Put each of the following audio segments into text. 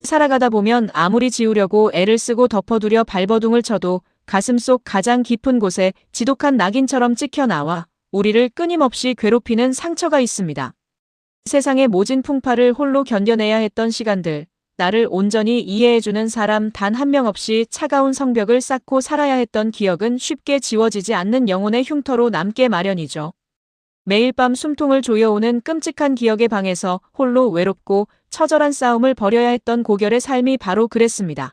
살아가다 보면 아무리 지우려고 애를 쓰고 덮어두려 발버둥을 쳐도 가슴속 가장 깊은 곳에 지독한 낙인처럼 찍혀 나와 우리를 끊임없이 괴롭히는 상처가 있습니다. 세상의 모진 풍파를 홀로 견뎌내야 했던 시간들, 나를 온전히 이해해주는 사람 단 한 명 없이 차가운 성벽을 쌓고 살아야 했던 기억은 쉽게 지워지지 않는 영혼의 흉터로 남게 마련이죠. 매일 밤 숨통을 조여오는 끔찍한 기억의 방에서 홀로 외롭고 처절한 싸움을 벌여야 했던 고결의 삶이 바로 그랬습니다.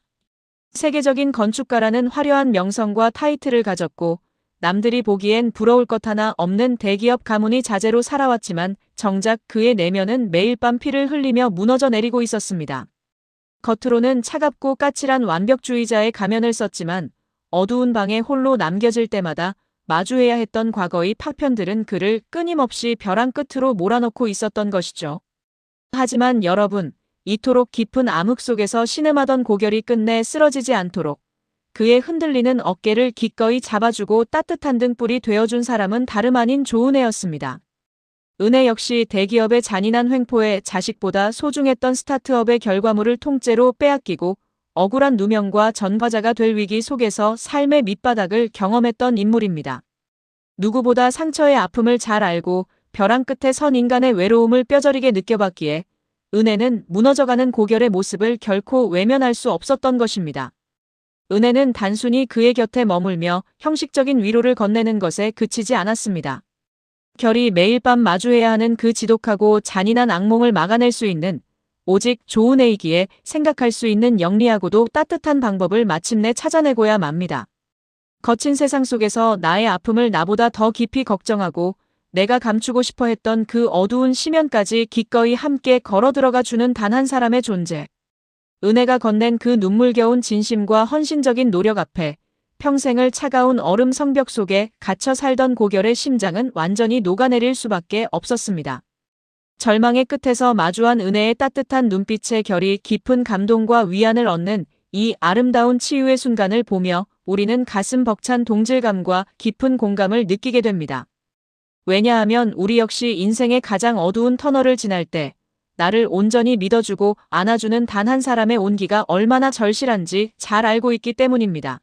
세계적인 건축가라는 화려한 명성과 타이틀을 가졌고 남들이 보기엔 부러울 것 하나 없는 대기업 가문이 자재로 살아왔지만 정작 그의 내면은 매일 밤 피를 흘리며 무너져 내리고 있었습니다. 겉으로는 차갑고 까칠한 완벽주의자의 가면을 썼지만 어두운 방에 홀로 남겨질 때마다 마주해야 했던 과거의 파편들은 그를 끊임없이 벼랑 끝으로 몰아넣고 있었던 것이죠. 하지만 여러분, 이토록 깊은 암흑 속에서 신음하던 고결이 끝내 쓰러지지 않도록 그의 흔들리는 어깨를 기꺼이 잡아주고 따뜻한 등불이 되어준 사람은 다름 아닌 조은혜였습니다. 은혜 역시 대기업의 잔인한 횡포에 자식보다 소중했던 스타트업의 결과물을 통째로 빼앗기고 억울한 누명과 전과자가 될 위기 속에서 삶의 밑바닥을 경험했던 인물입니다. 누구보다 상처의 아픔을 잘 알고 벼랑 끝에 선 인간의 외로움을 뼈저리게 느껴봤기에 은혜는 무너져가는 고결의 모습을 결코 외면할 수 없었던 것입니다. 은혜는 단순히 그의 곁에 머물며 형식적인 위로를 건네는 것에 그치지 않았습니다. 결이 매일 밤 마주해야 하는 그 지독하고 잔인한 악몽을 막아낼 수 있는 오직 조은혜이기에 생각할 수 있는 영리하고도 따뜻한 방법을 마침내 찾아내고야 맙니다. 거친 세상 속에서 나의 아픔을 나보다 더 깊이 걱정하고 내가 감추고 싶어 했던 그 어두운 심연까지 기꺼이 함께 걸어 들어가 주는 단 한 사람의 존재. 은혜가 건넨 그 눈물겨운 진심과 헌신적인 노력 앞에 평생을 차가운 얼음 성벽 속에 갇혀 살던 고결의 심장은 완전히 녹아내릴 수밖에 없었습니다. 절망의 끝에서 마주한 은혜의 따뜻한 눈빛의 결이 깊은 감동과 위안을 얻는 이 아름다운 치유의 순간을 보며 우리는 가슴 벅찬 동질감과 깊은 공감을 느끼게 됩니다. 왜냐하면 우리 역시 인생의 가장 어두운 터널을 지날 때 나를 온전히 믿어주고 안아주는 단 한 사람의 온기가 얼마나 절실한지 잘 알고 있기 때문입니다.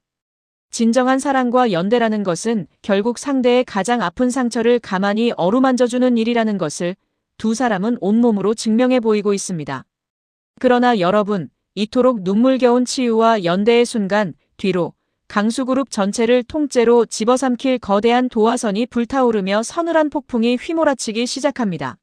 진정한 사랑과 연대라는 것은 결국 상대의 가장 아픈 상처를 가만히 어루만져주는 일이라는 것을 두 사람은 온몸으로 증명해 보이고 있습니다. 그러나 여러분, 이토록 눈물겨운 치유와 연대의 순간 뒤로 강수그룹 전체를 통째로 집어삼킬 거대한 도화선이 불타오르며 서늘한 폭풍이 휘몰아치기 시작합니다.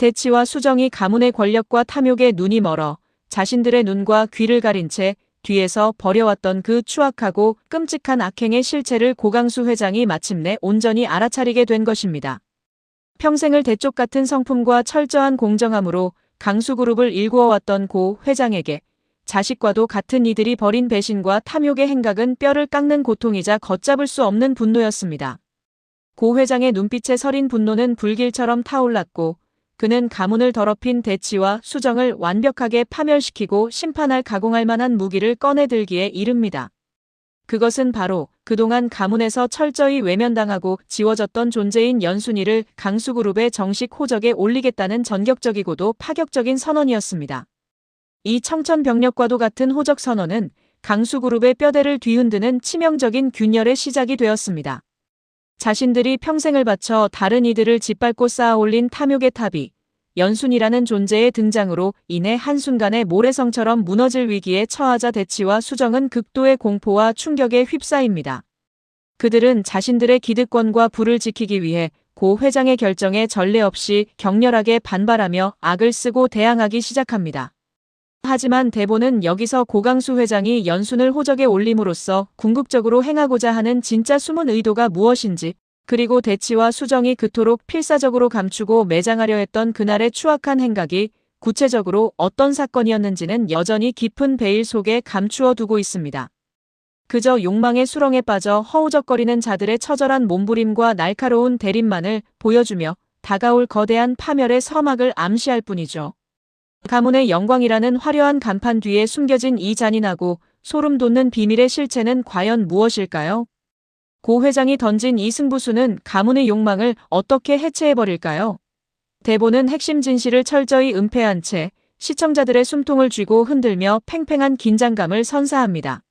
대치와 수정이 가문의 권력과 탐욕에 눈이 멀어 자신들의 눈과 귀를 가린 채 뒤에서 벌여왔던 그 추악하고 끔찍한 악행의 실체를 고강수 회장이 마침내 온전히 알아차리게 된 것입니다. 평생을 대쪽 같은 성품과 철저한 공정함으로 강수그룹을 일구어왔던 고 회장에게 자식과도 같은 이들이 벌인 배신과 탐욕의 행각은 뼈를 깎는 고통이자 걷잡을 수 없는 분노였습니다. 고 회장의 눈빛에 서린 분노는 불길처럼 타올랐고 그는 가문을 더럽힌 대치와 수정을 완벽하게 파멸시키고 심판할 가공할 만한 무기를 꺼내들기에 이릅니다. 그것은 바로 그동안 가문에서 철저히 외면당하고 지워졌던 존재인 연순이를 강수그룹의 정식 호적에 올리겠다는 전격적이고도 파격적인 선언이었습니다. 이 청천벽력과도 같은 호적 선언은 강수그룹의 뼈대를 뒤흔드는 치명적인 균열의 시작이 되었습니다. 자신들이 평생을 바쳐 다른 이들을 짓밟고 쌓아올린 탐욕의 탑이 연순이라는 존재의 등장으로 인해 한순간에 모래성처럼 무너질 위기에 처하자 대치와 수정은 극도의 공포와 충격에 휩싸입니다. 그들은 자신들의 기득권과 부를 지키기 위해 고 회장의 결정에 전례 없이 격렬하게 반발하며 악을 쓰고 대항하기 시작합니다. 하지만 대본은 여기서 고강수 회장이 연순을 호적에 올림으로써 궁극적으로 행하고자 하는 진짜 숨은 의도가 무엇인지, 그리고 대치와 수정이 그토록 필사적으로 감추고 매장하려 했던 그날의 추악한 행각이 구체적으로 어떤 사건이었는지는 여전히 깊은 베일 속에 감추어 두고 있습니다. 그저 욕망의 수렁에 빠져 허우적거리는 자들의 처절한 몸부림과 날카로운 대립만을 보여주며 다가올 거대한 파멸의 서막을 암시할 뿐이죠. 가문의 영광이라는 화려한 간판 뒤에 숨겨진 이 잔인하고 소름 돋는 비밀의 실체는 과연 무엇일까요? 고 회장이 던진 이 승부수는 가문의 욕망을 어떻게 해체해버릴까요? 대본은 핵심 진실을 철저히 은폐한 채 시청자들의 숨통을 쥐고 흔들며 팽팽한 긴장감을 선사합니다.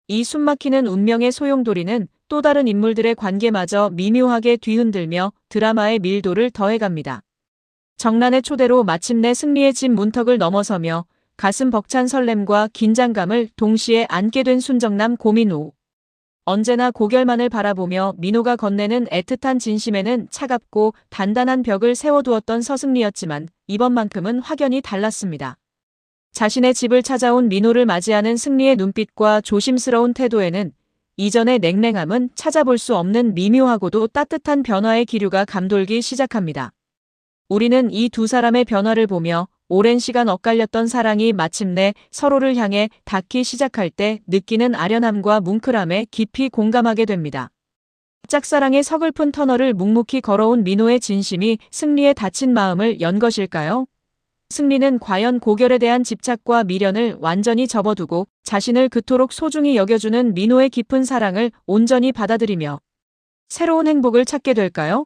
이 숨막히는 운명의 소용돌이는 또 다른 인물들의 관계마저 미묘하게 뒤흔들며 드라마의 밀도를 더해갑니다. 정란의 초대로 마침내 승리의 집 문턱을 넘어서며 가슴 벅찬 설렘과 긴장감을 동시에 안게 된 순정남 고민호. 언제나 고결만을 바라보며 민호가 건네는 애틋한 진심에는 차갑고 단단한 벽을 세워두었던 서승리였지만 이번만큼은 확연히 달랐습니다. 자신의 집을 찾아온 민호를 맞이하는 승리의 눈빛과 조심스러운 태도에는 이전의 냉랭함은 찾아볼 수 없는 미묘하고도 따뜻한 변화의 기류가 감돌기 시작합니다. 우리는 이 두 사람의 변화를 보며 오랜 시간 엇갈렸던 사랑이 마침내 서로를 향해 닿기 시작할 때 느끼는 아련함과 뭉클함에 깊이 공감하게 됩니다. 짝사랑의 서글픈 터널을 묵묵히 걸어온 민호의 진심이 승리의 다친 마음을 연 것일까요? 승리는 과연 고결에 대한 집착과 미련을 완전히 접어두고 자신을 그토록 소중히 여겨주는 민호의 깊은 사랑을 온전히 받아들이며 새로운 행복을 찾게 될까요?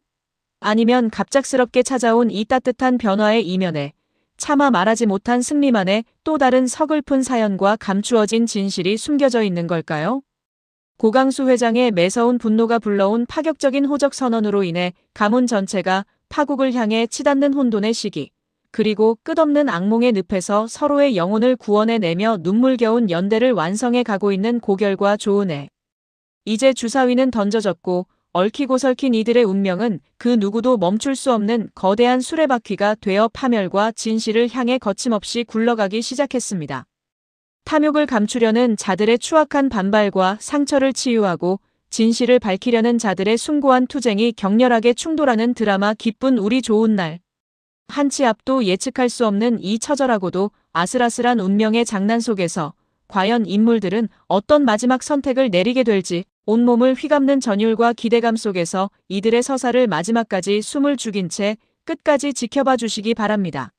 아니면 갑작스럽게 찾아온 이 따뜻한 변화의 이면에 차마 말하지 못한 승리만의 또 다른 서글픈 사연과 감추어진 진실이 숨겨져 있는 걸까요? 고강수 회장의 매서운 분노가 불러온 파격적인 호적 선언으로 인해 가문 전체가 파국을 향해 치닫는 혼돈의 시기, 그리고 끝없는 악몽의 늪에서 서로의 영혼을 구원해내며 눈물겨운 연대를 완성해 가고 있는 고결과 조은혜. 이제 주사위는 던져졌고 얽히고 설킨 이들의 운명은 그 누구도 멈출 수 없는 거대한 수레바퀴가 되어 파멸과 진실을 향해 거침없이 굴러가기 시작했습니다. 탐욕을 감추려는 자들의 추악한 반발과 상처를 치유하고 진실을 밝히려는 자들의 숭고한 투쟁이 격렬하게 충돌하는 드라마 기쁜 우리 좋은 날. 한치 앞도 예측할 수 없는 이 처절하고도 아슬아슬한 운명의 장난 속에서 과연 인물들은 어떤 마지막 선택을 내리게 될지 온몸을 휘감는 전율과 기대감 속에서 이들의 서사를 마지막까지 숨을 죽인 채 끝까지 지켜봐 주시기 바랍니다.